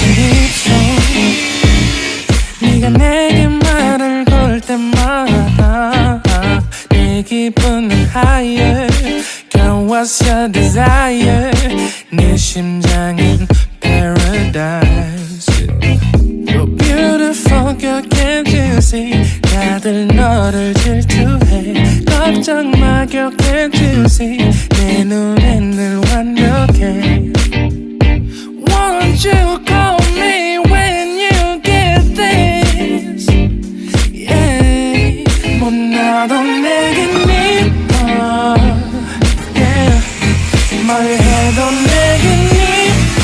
입속 네가 내게 말을 걸 때마다 내 기분은 higher Girl what's your desire 내 심장은 paradise You're beautiful girl can't you see 다들 너를 질투해 걱정 마 girl can't you see 내 눈엔 늘 완벽해 Won't you call me when you get this Yeah 못 나도 내겐 이뻐 Yeah 뭘 해도 내겐 이뻐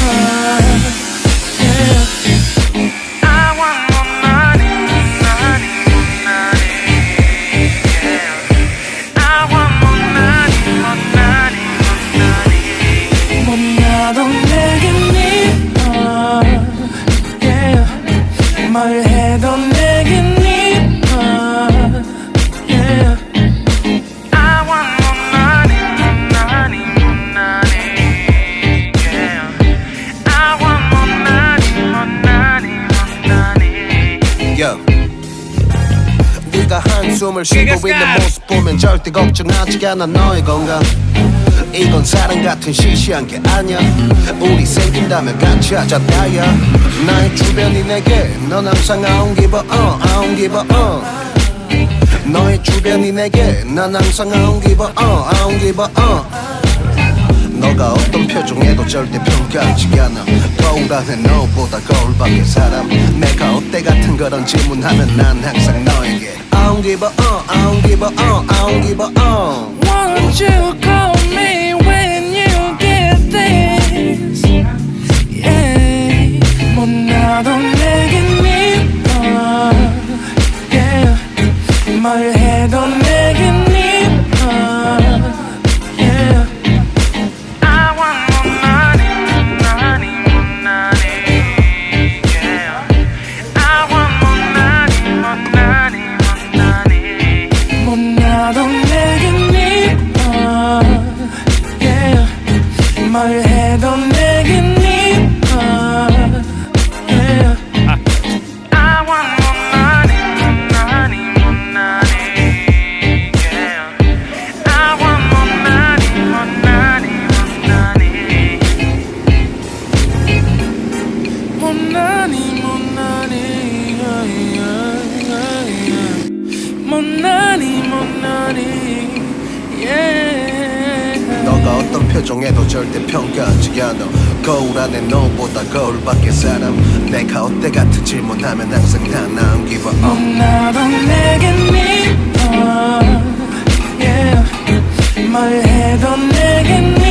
Yeah I want more money, money, money Yeah I want more money, more money, more money 못 나도 내겐 뭘 해도 내겐 이뻐 yeah. I want more money, more money, more money yeah. I want more money, more money, more money Yo. 네가 한숨을 쉬고 있는 모습 보면 절대 걱정하지 않아 너의 건강 이건 사랑 같은 시시한 게 아니야 우리 생긴다면 같이 하자 나야 나의 주변이 내게 넌 항상 I don't give a I don't give a 너의 주변이 내게 난 항상 I don't give a I don't give a 너가 어떤 표정에도 절대 평가하지 않아 거울 안에 너보다 거울 밖의 사람 내가 어때 같은 그런 질문하면 난 항상 너에게 I don't give a I don't give a I don't give a Won't you call me when you get this Yeah 못 나도 내겐 이뻐 Yeah 뭘 해도 내겐 이뻐 Yeah I want more money, money, money Yeah I want more money, money, money 못 나도 내겐 이뻐 Yeah 뭘 해도 내겐 이뻐 Yeah I want more money, money, money Yeah I want more money, money, money More money, more money yeah, yeah, yeah. More money, more money Yeah 너가 어떤 표정에도 절대 평가하지 않아 거울 안에 너보다 거울 밖의 사람 내가 어때 같은 질문하면 항상 난 I don't give a 못 나도 내겐 이뻐 Yeah 뭘 해도 내겐 이뻐